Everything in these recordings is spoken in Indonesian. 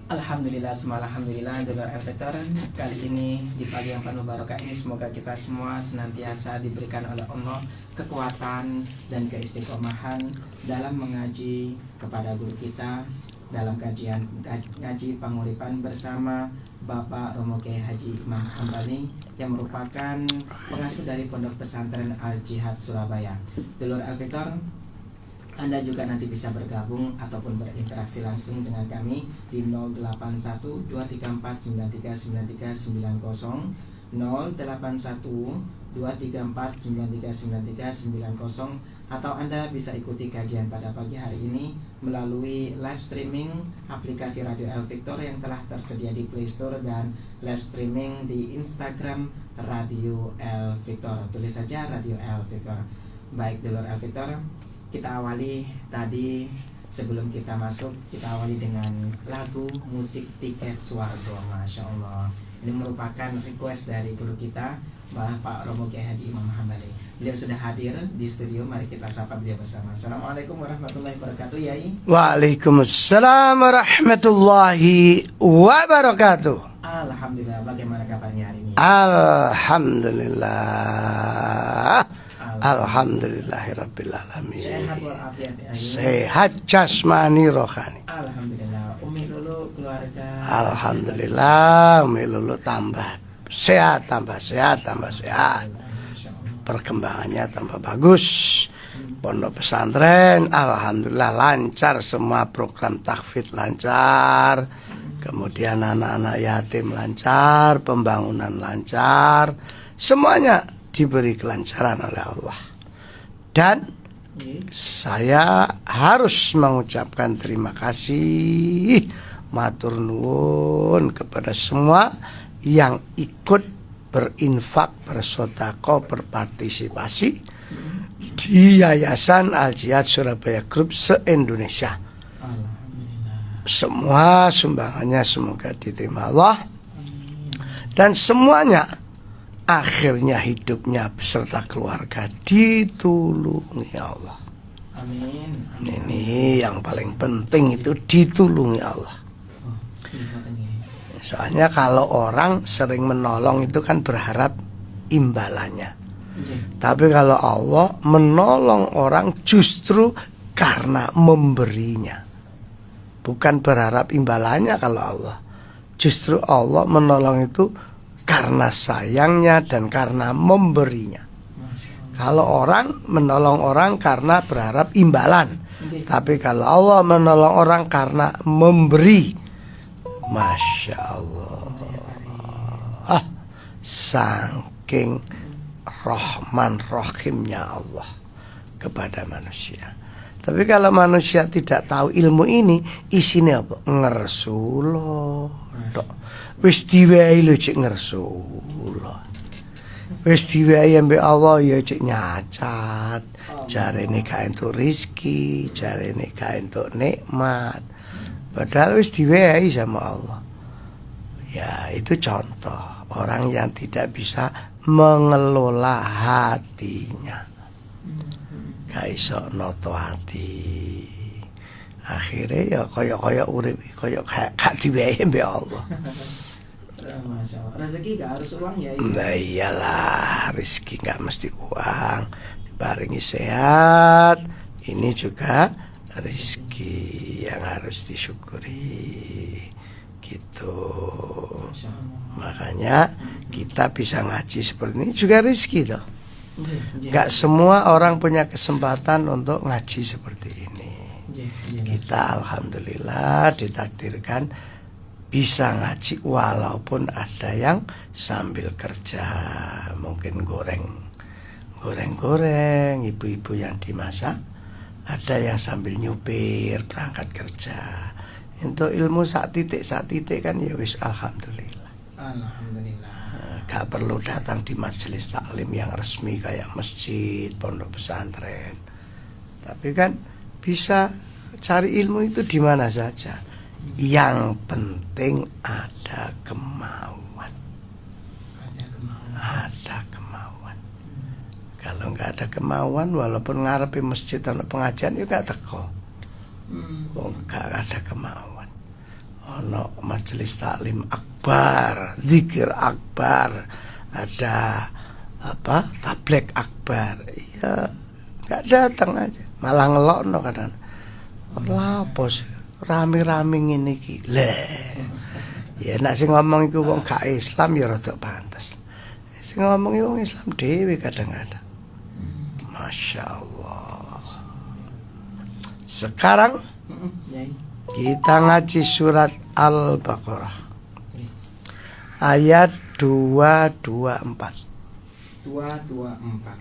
Alhamdulillah, semua alhamdulillah. Dulur Efektor, kali ini di pagi yang penuh barokah ini semoga kita semua senantiasa diberikan oleh Allah kekuatan dan keistiqomahan dalam mengaji kepada guru kita dalam kajian ngaji panguripan bersama Bapak Romo Kiai Haji Imam Hambali yang merupakan pengasuh dari Pondok Pesantren Al Jihad Surabaya. Dulur Efektor, Anda juga nanti bisa bergabung ataupun berinteraksi langsung dengan kami di 081-234-939390, 081-234-939390, atau Anda bisa ikuti kajian pada pagi hari ini melalui live streaming aplikasi Radio El Victor yang telah tersedia di Play Store dan live streaming di Instagram Radio El Victor. Tulis saja Radio El Victor. Baik, Dulur El Victor, kita awali tadi sebelum kita masuk, kita awali dengan lagu musik Tiket Swargo. Masya Allah, ini merupakan request dari guru kita Bapak Romo Kiai Haji Imam Hambali. Beliau sudah hadir di studio, mari kita sapa beliau bersama. Assalamualaikum warahmatullahi wabarakatuh, Yai. Waalaikumsalam warahmatullahi wabarakatuh. Alhamdulillah, bagaimana kabarnya hari ini? Alhamdulillah. Alhamdulillahirrabbilalamin. Sehat walafiat, Yai. Sehat jasmani rohani. Alhamdulillah. Umi Lulu, keluarga. Alhamdulillah, Umi Lulu tambah sehat, tambah sehat, tambah sehat. Perkembangannya tambah bagus. Pondok pesantren alhamdulillah lancar, semua program tahfidz lancar. Kemudian anak-anak yatim lancar, pembangunan lancar. Semuanya diberi kelancaran oleh Allah. Dan saya harus mengucapkan terima kasih matur nuwun kepada semua yang ikut berinfak, bersedekah, berpartisipasi di Yayasan Al Jihad Surabaya Group se-Indonesia. Semua sumbangannya semoga diterima Allah, dan semuanya akhirnya hidupnya beserta keluarga ditulungi Allah. Amin. Ini yang paling penting, itu ditulungi Allah. Soalnya kalau orang sering menolong itu kan berharap imbalannya. Tapi kalau Allah menolong orang justru karena memberinya, bukan berharap imbalannya. Kalau Allah, justru Allah menolong itu karena sayangnya dan karena memberinya. Kalau orang menolong orang karena berharap imbalan, tapi kalau Allah menolong orang karena memberi, Masya Allah, saking Rahman Rahimnya Allah kepada manusia. Tapi kalau manusia tidak tahu ilmu ini, isinya apa? Ngersulo tok. Wis diwehi lho cek ngersulo. Wis diwehi ambek Allah ya cek nyacat. Jarene gak entuk rezeki, jarene gak entuk nikmat. Padahal wis diwehi sama Allah. Ya, itu contoh orang yang tidak bisa mengelola hatinya. Gak iso noto hati. Akhirnya ya kaya urip kaya gak diwehi mbek Allah. Masya Allah. Rezeki gak harus uang, ya? Nah iyalah, rezeki gak mesti uang. Diparingi sehat, ini juga rezeki yang harus disyukuri. Gitu. Makanya kita bisa ngaji seperti ini juga rezeki toh. Gak semua orang punya kesempatan untuk ngaji seperti ini. Kita alhamdulillah ditakdirkan bisa ngaji, walaupun ada yang sambil kerja, mungkin goreng, ibu-ibu yang dimasak, ada yang sambil nyupir berangkat kerja. Untuk ilmu sak titik kan ya wis alhamdulillah. Alhamdulillah. Gak perlu datang di majelis taklim yang resmi kayak masjid, pondok pesantren. Tapi kan bisa cari ilmu itu di mana saja. Yang penting ada kemauan. Ada kemauan. Kalau nggak ada kemauan, walaupun ngarepe masjid atau pengajian, ya gak teko. Nggak ada kemauan. ono majelis taklim akbar, zikir akbar, ada apa tablek akbar, ya nggak datang aja, malah ngelokno kadang. Lapos rame-rame ngene iki. Ya nek sing ngomong iku wong gak Islam ya rada pantes. Sing ngomong wong Islam dhewe kadang-kadang. Masya Allah. Sekarang kita ngaji surat Al-Baqarah ayat 224. 224.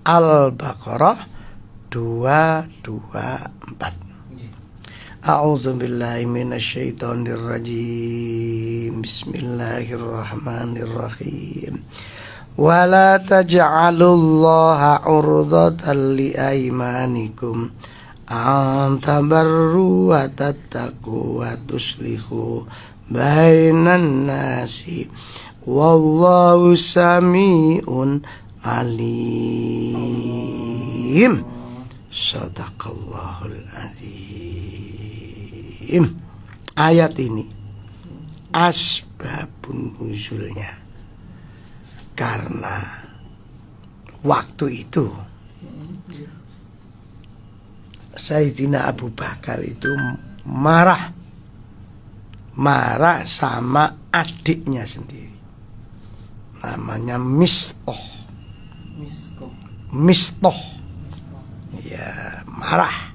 Al-Baqarah 224. A'udzu billahi minasyaitonir rajim. Bismillahirrahmanirrahim. Wala taj'alullaha 'urdatan liaymanikum an tabarru wa tattaqu wa tuslihu bainan nasi wallahu sami'un alim. Sadaqallahul azim. Ayat ini asbabun nuzulnya karena waktu itu Sayyidina Abu Bakar itu marah sama adiknya sendiri, namanya Mistoh. Ya, marah.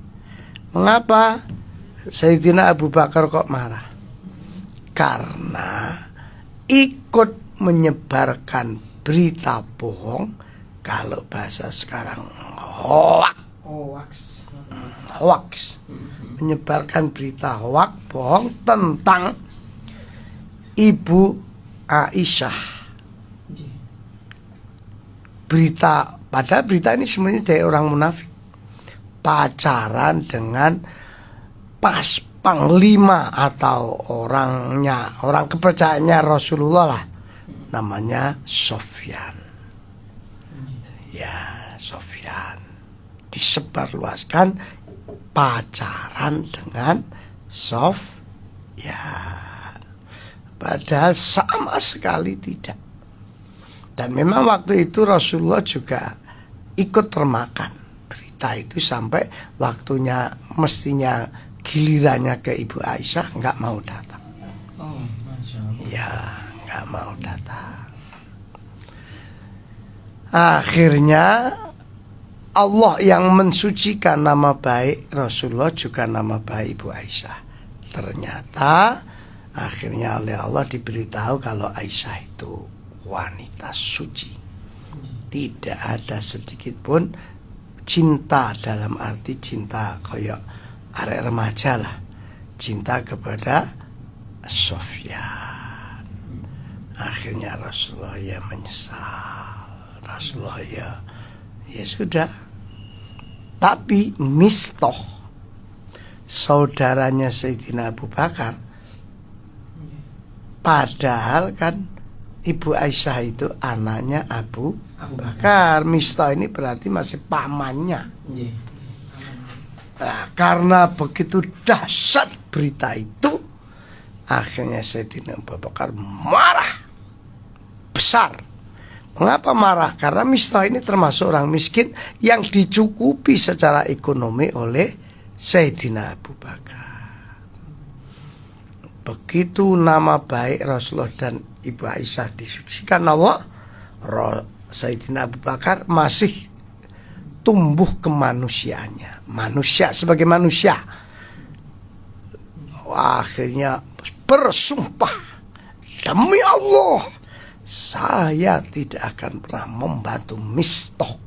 Mengapa Sayyidina Abu Bakar kok marah? Karena ikut menyebarkan berita bohong, kalau bahasa sekarang hoax. Menyebarkan berita hoax bohong tentang Ibu Aisyah. Padahal berita ini sebenarnya dari orang munafik, pacaran dengan pas panglima atau orang kepercayaannya Rasulullah lah, namanya Sofyan. Ya, Sofyan disebarluaskan pacaran dengan Sofyan, padahal sama sekali tidak. Dan memang waktu itu Rasulullah juga ikut termakan berita itu sampai waktunya mestinya gilirannya ke Ibu Aisyah nggak mau datang. Oh, Masya Allah. Ya, nggak mau datang. Akhirnya Allah yang mensucikan nama baik Rasulullah juga nama baik Ibu Aisyah. Ternyata akhirnya oleh Allah diberitahu kalau Aisyah itu wanita suci. Tidak ada sedikit pun cinta dalam arti cinta kayak arek remaja lah, cinta kepada Sofyan. Akhirnya Rasulullah ya menyesal. Rasulullah ya sudah. Tapi Mistoh, saudaranya Sayyidina Abu Bakar, padahal kan Ibu Aisyah itu anaknya Abu Bakar. Mistoh ini berarti masih pamannya. Nah, karena begitu dahsyat berita itu, akhirnya Sayyidina Abu Bakar marah besar. Mengapa marah? Karena Mistoh ini termasuk orang miskin yang dicukupi secara ekonomi oleh Sayyidina Abu Bakar. Begitu nama baik Rasulullah dan Ibu Aisyah disucikan Allah, Sayyidina Abu Bakar masih tumbuh kemanusiaannya, manusia sebagai manusia. Akhirnya bersumpah, demi Allah, saya tidak akan pernah membantu Mistoh,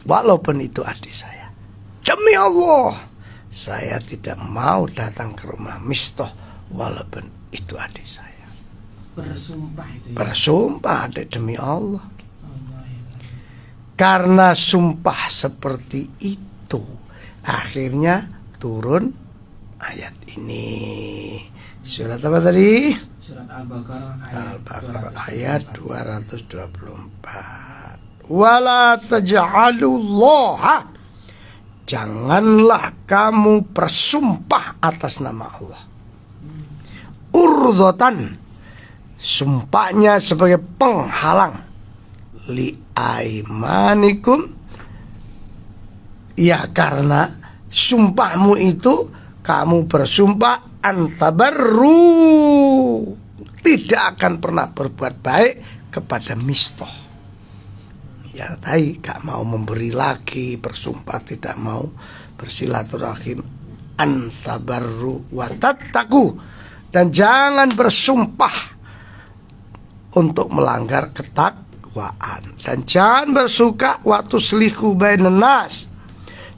walaupun itu adik saya. Demi Allah, saya tidak mau datang ke rumah Mistoh, walaupun itu adik saya. Bersumpah itu ya? Bersumpah demi Allah. Karena sumpah seperti itu, akhirnya turun ayat ini. Surat apa tadi? Surat Al-Baqarah ayat 224. Wala taj'alullaha janganlah kamu bersumpah atas nama Allah. Urdatan, sumpahnya sebagai penghalang, li aimanikum, ya karena sumpahmu itu kamu bersumpah antabarru, tidak akan pernah berbuat baik kepada mistoh. Ya tadi gak mau memberi lagi, bersumpah tidak mau bersilaturahim. Antabarru wa tattaku, dan jangan bersumpah untuk melanggar ketakwaan, dan jangan bersuka waktu selihu bainan nas,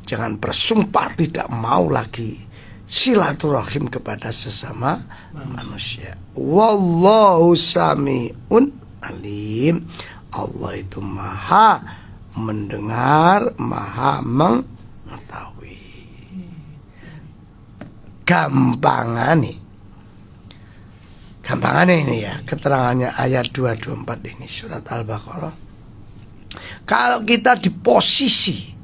jangan bersumpah tidak mau lagi silaturahim kepada sesama manusia. Wallahu sami'un alim, Allah itu maha mendengar, maha mengetahui. Gampangane ini ya, keterangannya ayat 224 ini surat Al-Baqarah. Kalau kita di posisi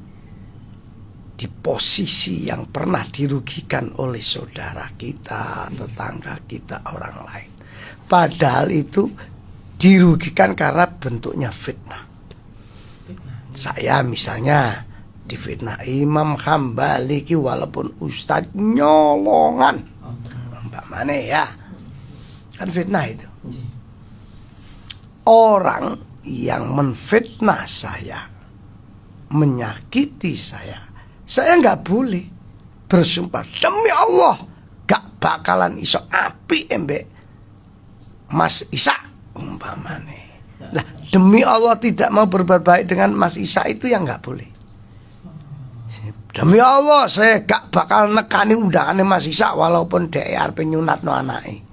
yang pernah dirugikan oleh saudara kita, tetangga kita, orang lain, padahal itu dirugikan karena bentuknya fitnah. Saya misalnya difitnah Imam Hambali ki, walaupun ustaz nyolongan, mbak mana ya, kan fitnah itu. Orang yang menfitnah saya, menyakiti saya nggak boleh bersumpah demi Allah gak bakalan iso api embek Mas Isa umpamane. Lah demi Allah tidak mau berbuat baik dengan Mas Isa itu yang nggak boleh. Demi Allah saya gak bakal nekani undangannya Mas Isa walaupun dia arep nyunatno anake.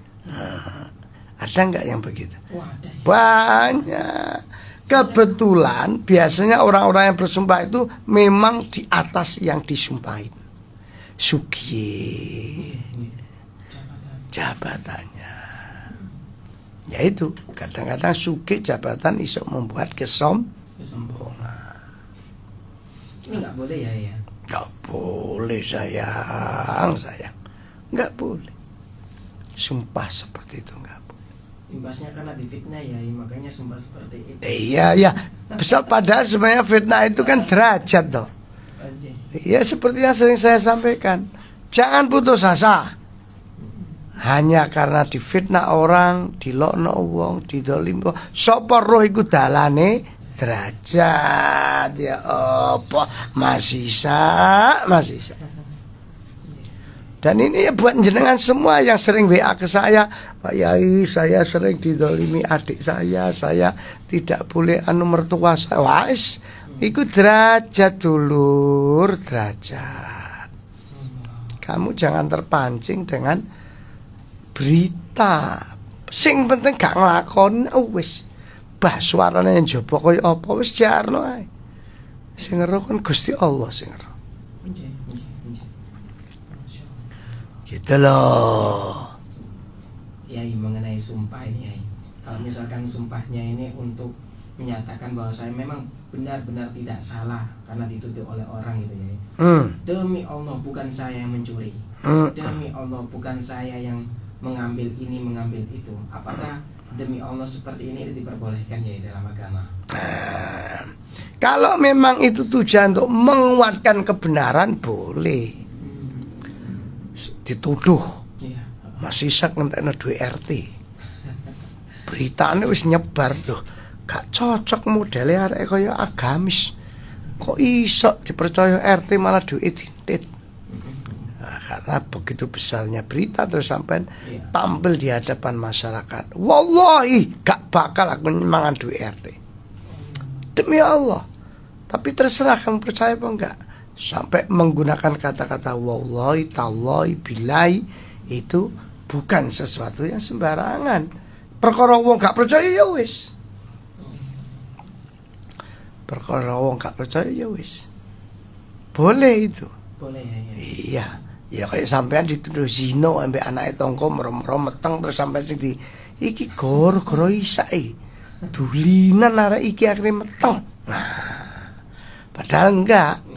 Ada nggak yang begitu? Banyak. Kebetulan biasanya orang-orang yang bersumpah itu memang di atas yang disumpahin. Sugiye jabatannya. Ya itu, kadang-kadang sugih jabatan iso membuat kesombongan. Ini nggak boleh ya? Nggak boleh sayang. Nggak boleh. Sumpah seperti itu nggak boleh. Imbasnya karena difitnah ya, makanya sumpah seperti itu. Iya. Besar padahal sebenarnya fitnah itu kan derajat toh. Ya seperti yang sering saya sampaikan, jangan putus asa. Hanya karena difitnah orang, dilokno wong, didolim wong, sapa roh iku dalane derajat. Ya apa masih bisa. Dan ini ya buat jenengan semua yang sering WA ke saya, Pak Yai, saya sering didolimi adik saya tidak boleh mertua saya. Wais, itu derajat dulur, derajat. Kamu jangan terpancing dengan berita. Sing penting gak nglakoni wis. Bah suarane njaba kaya apa wis jarno ae. Sing ngero kan Gusti Allah sing ngero. Gitu loh. Yai, mengenai sumpah ini Yai, kalau misalkan sumpahnya ini untuk menyatakan bahwa saya memang benar-benar tidak salah karena dituduh oleh orang gitu Yai. Demi Allah bukan saya yang mencuri. Demi Allah bukan saya yang mengambil ini mengambil itu. Apakah demi Allah seperti ini diperbolehkan ya dalam agama? Kalau memang itu tujuan untuk menguatkan kebenaran boleh. Dituduh Mas Isak ngentekno duwe RT. Beritane wis nyebar loh. Gak cocok modele arek kaya agamis. Kok iso dipercaya RT malah duwe dintit. Karena begitu besarnya berita terus sampai tampil di hadapan masyarakat. Wallahi gak bakal aku mangan duwe RT. Demi Allah. Tapi terserah kamu percaya apa enggak. Sampai menggunakan kata-kata wallahi, tallahi, billahi, itu bukan sesuatu yang sembarangan. Perkara wong gak percaya ya wis. Perkara wong gak percaya ya wis. Boleh itu. Boleh ya. Iya. Ya kayak sampean dituduh zina ambek anake tangga merem-merem meteng terus sampai sing di iki goro-goro isake. Dulinan arek iki akhire meteng. Nah. Padahal enggak.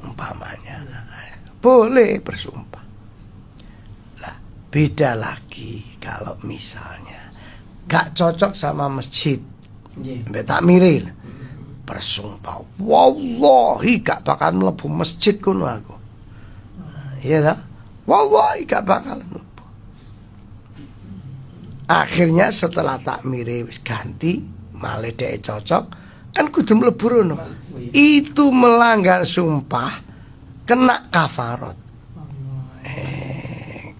Umpamanya boleh bersumpah. Nah, beda lagi kalau misalnya gak cocok sama masjid, tak miril, bersumpah, wallahi gak bakal mlebu masjid kuno aku. Iya tak? Wallahi gak bakal mlebu. Akhirnya setelah takmire wis ganti, malah dhek cocok, kan kudu mlebu rono. Itu melanggar sumpah, kena kafarat.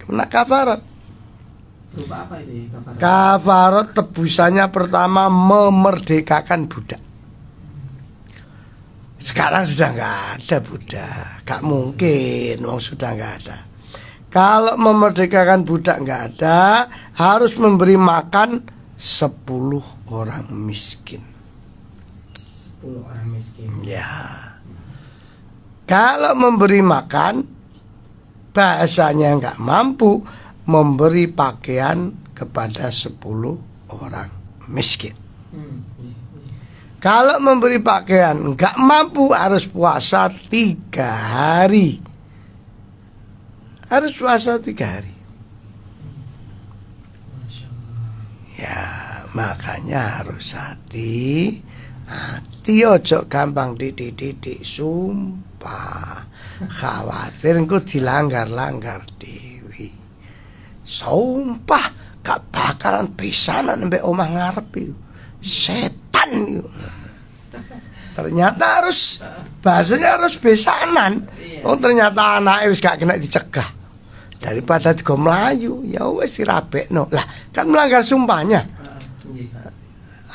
Kena kafarat. Berupa apa itu kafarat? Kafarat tebusannya pertama memerdekakan budak. Sekarang sudah nggak ada budak, nggak mungkin, sudah nggak ada. Kalau memerdekakan budak nggak ada, harus memberi makan 10 orang miskin. 10 orang miskin. Ya. Kalau memberi makan, bahasanya nggak mampu, memberi pakaian kepada 10 orang miskin. Kalau memberi pakaian nggak mampu, harus puasa 3 hari. Harus puasa 3 hari. Ya, makanya harus hati ojo gampang didik sumpah. Khawatir engko dilanggar-langgar dewi. Sumpah gak bakalan pisanan mbek omah ngarep iku. Setan iku. Ternyata harus bahasanya harus besanan. Oh ternyata anaknya wis gak kena dicegah. Daripada digo melayu, ya wis dirabekno. Lah, kan melanggar sumpahnya.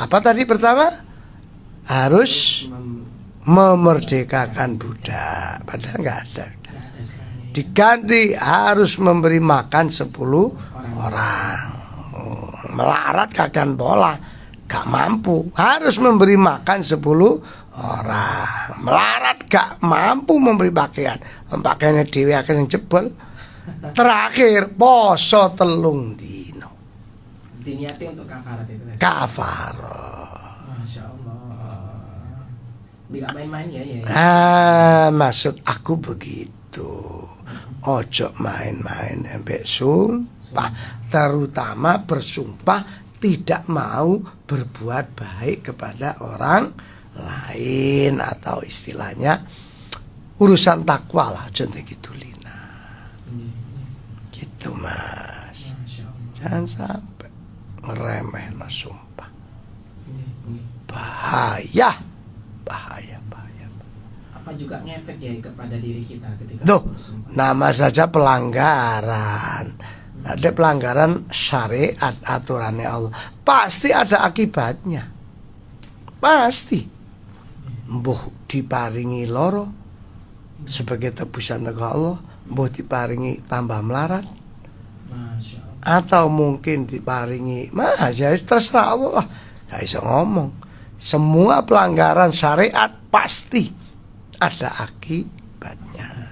Apa tadi pertama? Harus memerdekakan budak. Padahal nggak ada. Diganti harus memberi makan 10 orang. Melarat kagak pola, gak mampu. Harus memberi makan 10 orang. Melarat gak mampu memberi pakaian. Pakaiannya dewe akeh sing jebol. Terakhir poso 3 dino. Diniati untuk kafarat itu. Kafarat. Masya Allah. Tidak main-main ya. Maksud aku begitu. Ojo main-main ambek sumpah. Terutama bersumpah tidak mau berbuat baik kepada orang lain, atau istilahnya urusan takwa lah, contoh gitu Lina. Gitu Mas. Jangan sampai ngeremeh sumpah. Bahaya. Apa juga ngefek ya kepada diri kita ketika bersumpah? Nama saja pelanggaran. Ada pelanggaran syariat, aturannya Allah. Pasti ada akibatnya. Pasti. Mbuh diparingi loro sebagai tebusan teko Allah, mbuh diparingi tambah melarat. Atau mungkin diparingi, ya terserah Allah. Gak bisa ngomong. Semua pelanggaran syariat pasti ada akibatnya.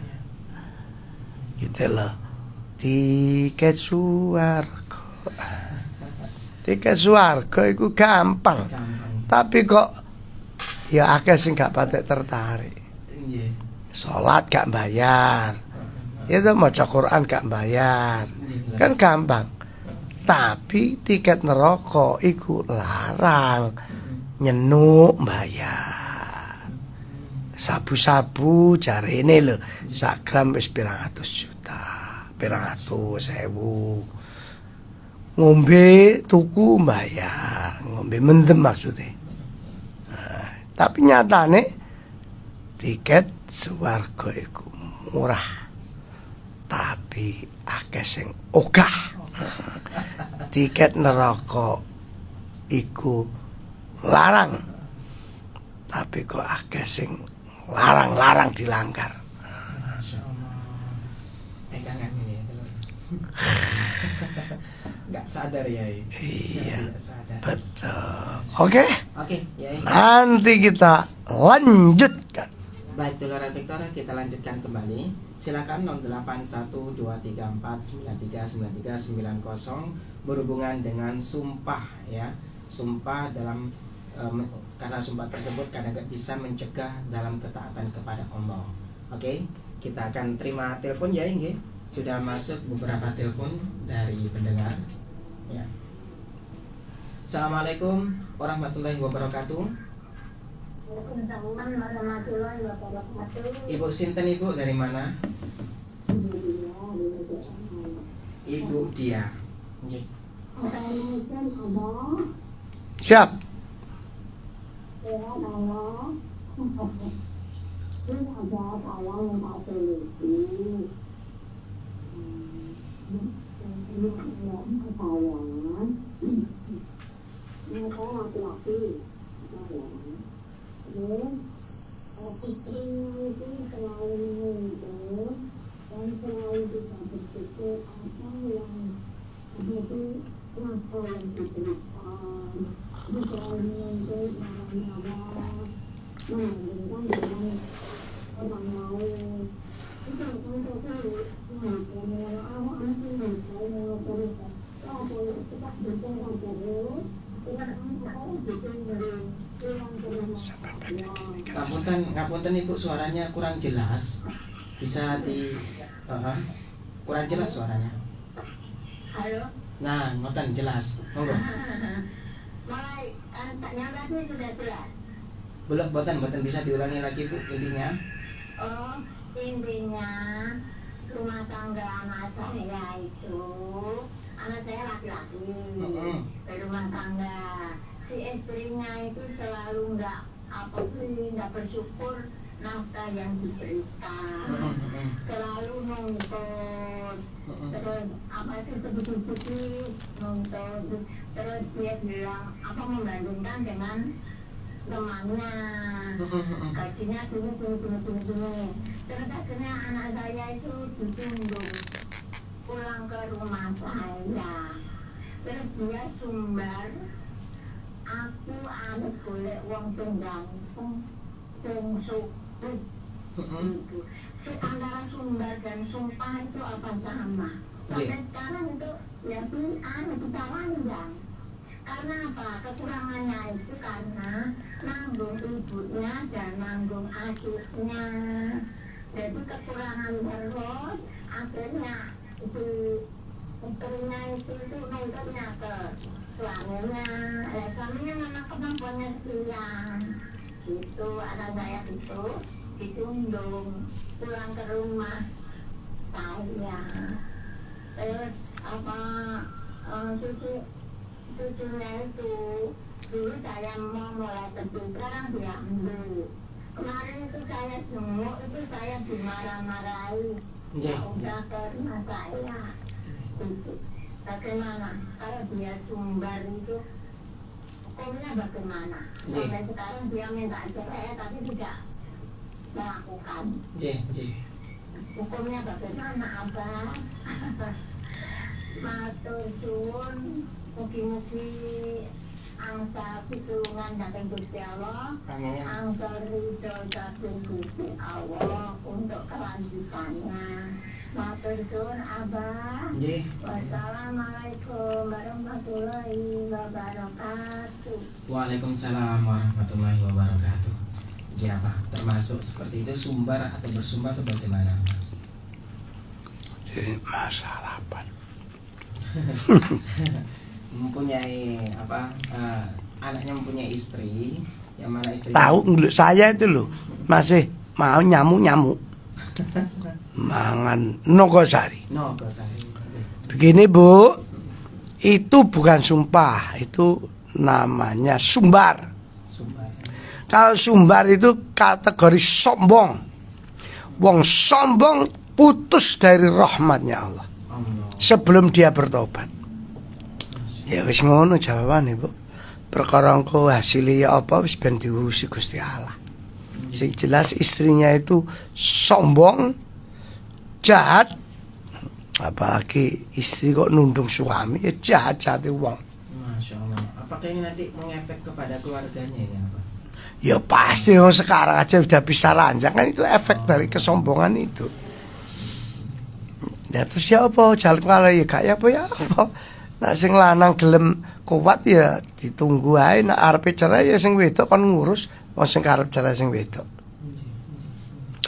Gitu loh. Tiket swarga itu gampang. Tapi kok ya akeh sing gak patek tertarik. Salat gak bayar. Itu maca Quran gak bayar. Kan gampang. Tapi tiket neraka iku larang. Nyenuk bayar. Sabu-sabu jarene lho, sak gram wis pirang atus juta. Pirang atus sewu. Ngombe tuku bayar, ngombe mendem maksudnya. Nah, tapi nyatane tiket swarga iku murah, tapi akeh sing ogah. Tiket neraka iku larang, tapi kok akeh sing larang-larang dilanggar. Pegangan ini ya. Nggak sadar ya. Iya, sadar. betul. Oke, ya. Nanti kita lanjutkan. Baik, Dulur Victor, kita lanjutkan kembali. Silakan 081234939390 berhubungan dengan sumpah ya. Sumpah dalam karena sumpah tersebut kadang bisa mencegah dalam ketaatan kepada Allah. Oke, kita akan terima telepon ya, nggih. Sudah masuk beberapa telepon dari pendengar. Ya. Assalamualaikum warahmatullahi wabarakatuh. Waalaikumsalam warahmatullahi wabarakatuh. Ibu Sinten, Ibu dari mana? Ibu Dia. Nggih. Siap. Ngapunten Ibu, suaranya kurang jelas. Bisa kurang jelas suaranya. Halo. Nah, ngoten jelas. Monggo. Mulai tanya sudah jelas. Belum, boten bisa diulangi lagi Bu intinya. Oh, intinya rumah tangga anak saya laki-laki. Berumah tangga. Si istrinya itu selalu nggak bersyukur nafkah yang diberikan, selalu nonton, terus apa itu sedikit nonton, terus dia bilang membandingkan dengan temannya, gajinya gini. Terus akhirnya anak saya itu ditunduk pulang ke rumah saya, terus dia sumbar, aku anak golek wong gantung, sukses gitu. Antara sumbar dan sumpah itu apa sama? Sampai sekarang itu ya dipanjang. Karena apa? Kekurangannya itu karena nanggung ibunya dan nanggung adiknya. Jadi kekurangan terus, akhirnya istrinya itu nuntutnya ke suaminya. Suaminya memang kemampuannya sekian. Itu anak saya itu ditundung pulang ke rumah saya. Terus cucunya itu dulu saya mau mulai peduli, sekarang diambil. Kemarin itu saya jenguk, itu saya dimarah-marahi. Ya udah ke rumah saya. Itu bagaimana kalau dia sumbar itu hukumnya bagaimana? Sampai sekarang dia minta cerai tapi tidak melakukan. Hukumnya bagaimana, Abah? Matur suwun, mugi-mugi angsa pitulungan saking Gusti Allah, angsa ridho saking Gusti Allah untuk kelanjutannya. Matur suwun, Abah. Wassalamualaikum warahmatullahi wabarakatuh. Waalaikumsalam warahmatullahi wabarakatuh. Ya Pak, termasuk seperti itu sumbar atau bersumbar atau bagaimana? Jadi masalah apa? Mempunyai anaknya mempunyai istri, yang mana istri tahu ngeluh saya itu loh masih mau nyamuk mangan nogosari. Begini Bu, itu bukan sumpah, itu namanya sumbar. Kalau sumbar itu kategori sombong. Wong sombong putus dari rahmatnya Allah sebelum dia bertobat. Ya wis ngono jawabane, Bu. Perkara engko hasilnya apa wis ben diurusi Gusti Allah. Sing jelas istrinya itu sombong, jahat. Apalagi istri kok nundung suami, ya jahat-jahat wong. Masya Allah. Apakah ini nanti mengefek kepada keluarganya ini apa? Ya pasti, sekarang aja udah bisa lanjang kan, itu efek dari kesombongan itu. Ya terus ya apa, jalan kalah ya gak ya apa ya apa. Nak sing lanang gelem kuat ya ditunggu ae, nak arepe cerai ya sing wedok kon ngurus, wong sing arep cerai sing wedok.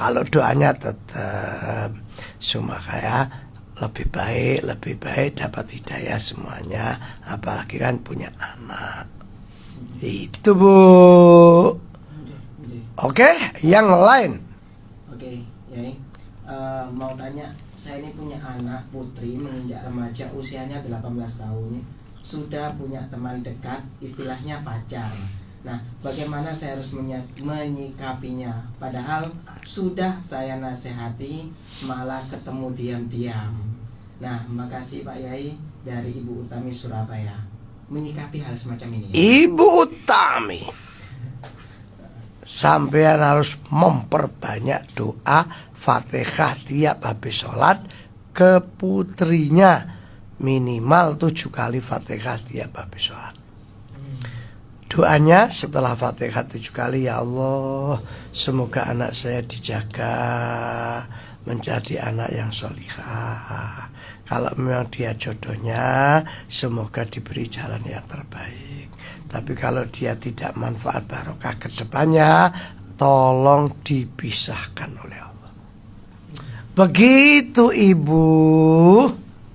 Kalau doanya tetap supaya lebih baik dapat hidayah semuanya, apalagi kan punya anak. Itu Bu. Oke, yang lain. Oke, Yai. Mau tanya, saya ini punya anak putri menginjak remaja, usianya 18 tahun, sudah punya teman dekat, istilahnya pacar. Nah, bagaimana saya harus menyikapinya? Padahal sudah saya nasihati, malah ketemu diam-diam. Nah, makasih Pak Yai dari Ibu Utami Surabaya. Menyikapi hal semacam ini. Ibu Utami, sampean harus memperbanyak doa Fatihah tiap habis sholat ke putrinya, minimal 7 kali Fatihah tiap habis sholat. Doanya setelah Fatihah 7 kali, ya Allah, semoga anak saya dijaga menjadi anak yang sholihah. Kalau memang dia jodohnya, semoga diberi jalan yang terbaik. Tapi kalau dia tidak manfaat barokah ke depannya, tolong dipisahkan oleh Allah. Begitu Ibu.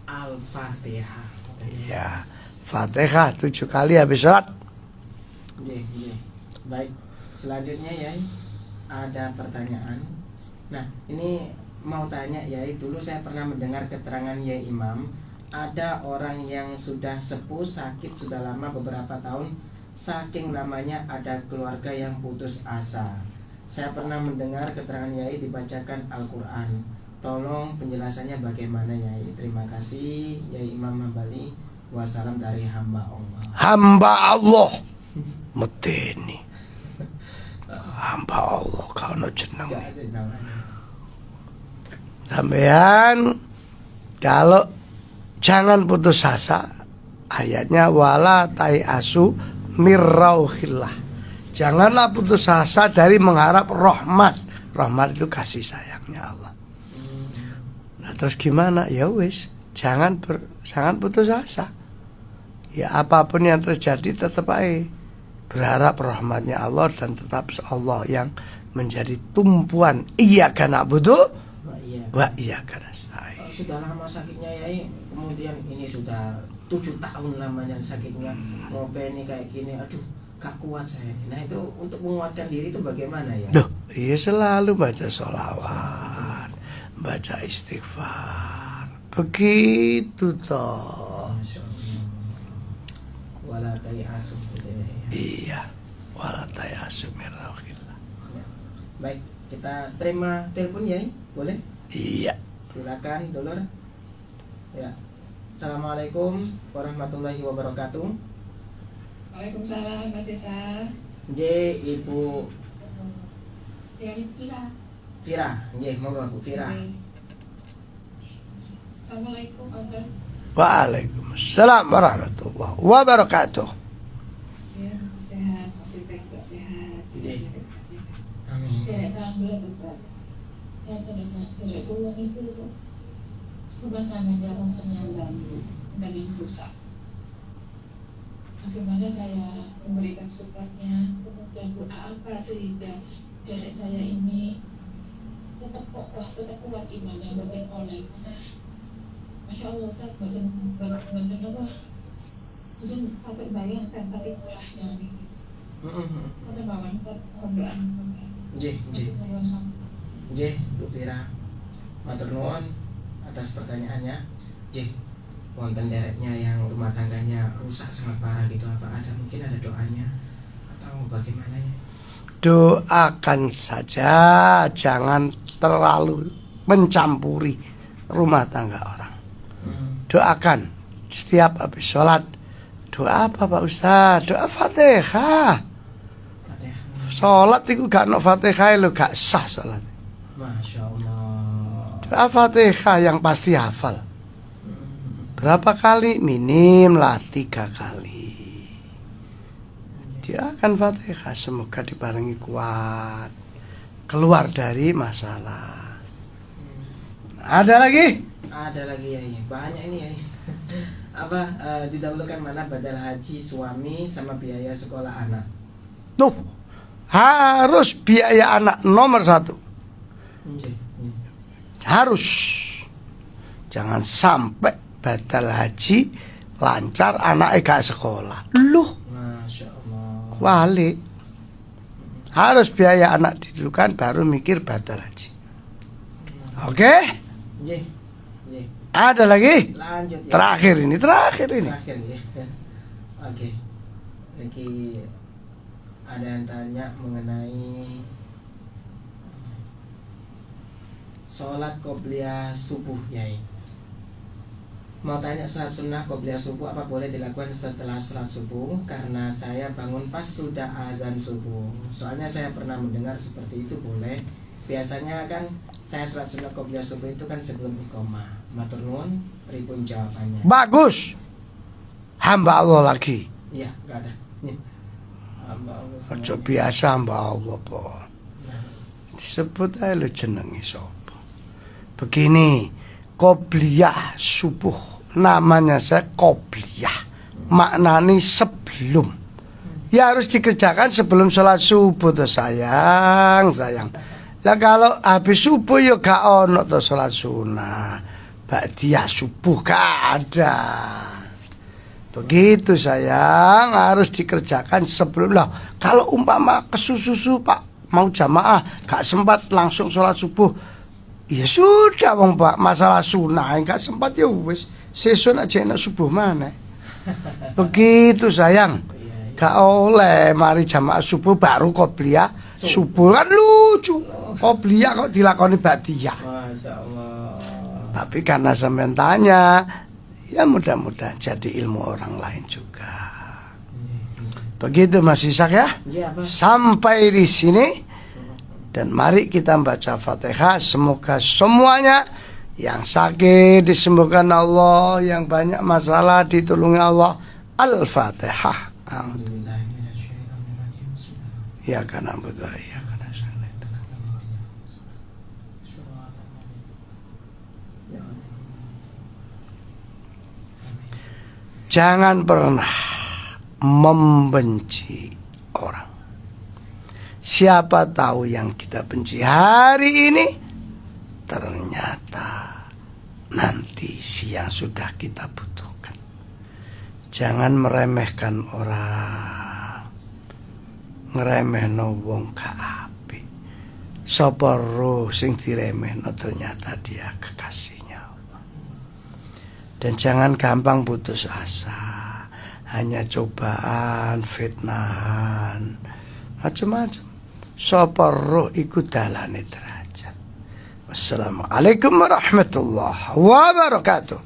Al-Fatihah. Iya, Fatihah 7 kali habis sholat. Baik, selanjutnya Yai, ada pertanyaan. Nah, ini mau tanya Yai, dulu saya pernah mendengar keterangan Yai Imam, ada orang yang sudah sepuh, sakit sudah lama beberapa tahun, saking lamanya ada keluarga yang putus asa. Saya pernah mendengar keterangan Yai dibacakan Al-Quran. Tolong penjelasannya bagaimana Yai? Terima kasih Yai Imam Hambali. Wassalam dari hamba Allah. Hamba Allah medeni. Hamba Allah kau no jeneng. Sampean kalau jangan putus asa, ayatnya wala asu mirrauhillah. Janganlah putus asa dari mengharap rahmat. Rahmat itu kasih sayangnya Allah. Nah, terus gimana? Ya wis, jangan putus asa. Ya apapun yang terjadi tetap aja berharap rahmatnya Allah, dan tetap Allah yang menjadi tumpuan iyyaka na'budu wa iyyaka nasta'in. Sudah lama sakitnya Yai, kemudian ini sudah 7 tahun lamanya sakitnya, ini kayak gini, aduh gak kuat saya. Nah itu untuk menguatkan diri itu bagaimana ya? Duh, iya selalu baca sholawat, baca istighfar, begitu toh. Wala tayasu. Iya, wala tayasu mirrauhillah. Ya. Baik, kita terima telepon Yai, boleh? Iya. Silakan Dulur. Ya. Assalamualaikum warahmatullahi wabarakatuh. Waalaikumsalam Mas Isa. J Ibu Fira. Nggih, monggo Bu Fira. Assalamualaikum Abah. Waalaikumsalam warahmatullahi wabarakatuh. Ya, sehat, masih baik, sehat. Amin. Tidak tambah beban. Yang tidak pulang itu rumah tangga dalam penyambang dan yang rusak. Bagaimana saya memberikan supportnya, kemudian doa apa sehingga dari saya ini tetap kokoh, tetap kuat imannya, batin oleh. Masya Allah, Ustaz, batin apa? Mungkin pakai bayangkan, pakai kulahnya gitu. Kita bawain pembelaan. J Bu Fira, matur nuwun atas pertanyaannya. J, wonten dereknya yang rumah tangganya rusak sangat parah gitu, apa mungkin ada doanya atau bagaimana ya? Doakan saja, jangan terlalu mencampuri rumah tangga orang. Doakan setiap habis sholat. Doa apa Pak Ustaz? Doa Fatihah. Sholat itu gak no Fatihah lo gak sah sholat. Masya Allah. Doa Fatihah yang pasti hafal. Berapa kali? Minim lah 3 kali. Dia akan Fatihah, semoga dibarengi kuat, keluar dari masalah. Ada lagi? Ada lagi ya, banyak ini ya. Apa didahulukan mana badal haji suami sama biaya sekolah anak? Tuh, harus biaya anak nomor 1. Harus. Jangan sampai batal haji lancar anaknya gak sekolah. Loh, Masya Allah. wali harus biaya anak didulukan baru mikir batal haji. Oke? Nggih. Nggih. Ada lagi? Lanjut ya. Terakhir ini. Terakhir ya. Oke. Lagi ada yang tanya mengenai sholat qobliyah subuh, Yai. Mau tanya, sholat sunnah qobliyah subuh apa boleh dilakukan setelah sholat subuh? Karena saya bangun pas sudah azan subuh. Soalnya saya pernah mendengar seperti itu boleh. Biasanya kan saya sholat sunnah qobliyah subuh itu kan sebelum iqamah. Matur nuwun, pripun jawabannya? Bagus. Hamba Allah lagi. Iya, enggak ada. Hamba Allah semua. Ojo biasa hamba Allah po. Disebut aja lo jenengi sapa. Begini, qobliyah subuh. Namanya saya qobliyah. Maknanya sebelum. Ya harus dikerjakan sebelum sholat subuh tuh sayang. Lah kalau habis subuh ya gak ono tuh sholat sunnah. Ba'diyah subuh gak ada. Begitu sayang, harus dikerjakan sebelum. Lah kalau umpama kesusu Pak, mau jamaah gak sempat langsung sholat subuh, ya sudah wong Pak, masalah sunnah gak sempat ya wis sesuk aja enak subuh mana. Begitu sayang, gak oleh mari jamaah subuh baru qobliyah subuh, kan lucu. Qobliyah kok dilakoni ba'diyah. Masya Allah. Tapi karena sampean tanya, ya mudah-mudahan jadi ilmu orang lain juga. Begitu Mas Ishak ya. Iya, Pak. Sampai di sini. Dan mari kita baca Fatihah. Semoga semuanya yang sakit disembuhkan Allah, yang banyak masalah ditolongi Allah. Al-Fatihah. Ya karena betul ya. Jangan pernah membenci orang. Siapa tahu yang kita benci hari ini ternyata nanti siang sudah kita butuhkan. Jangan meremehkan orang. Ngeremehno wong gak apik. Sapa roh sing diremehno ternyata dia kekasihnya. Dan jangan gampang putus asa. Hanya cobaan, fitnahan, macam-macam. Sapa roh iku dalane derajat. Wassalamualaikum warahmatullahi wabarakatuh.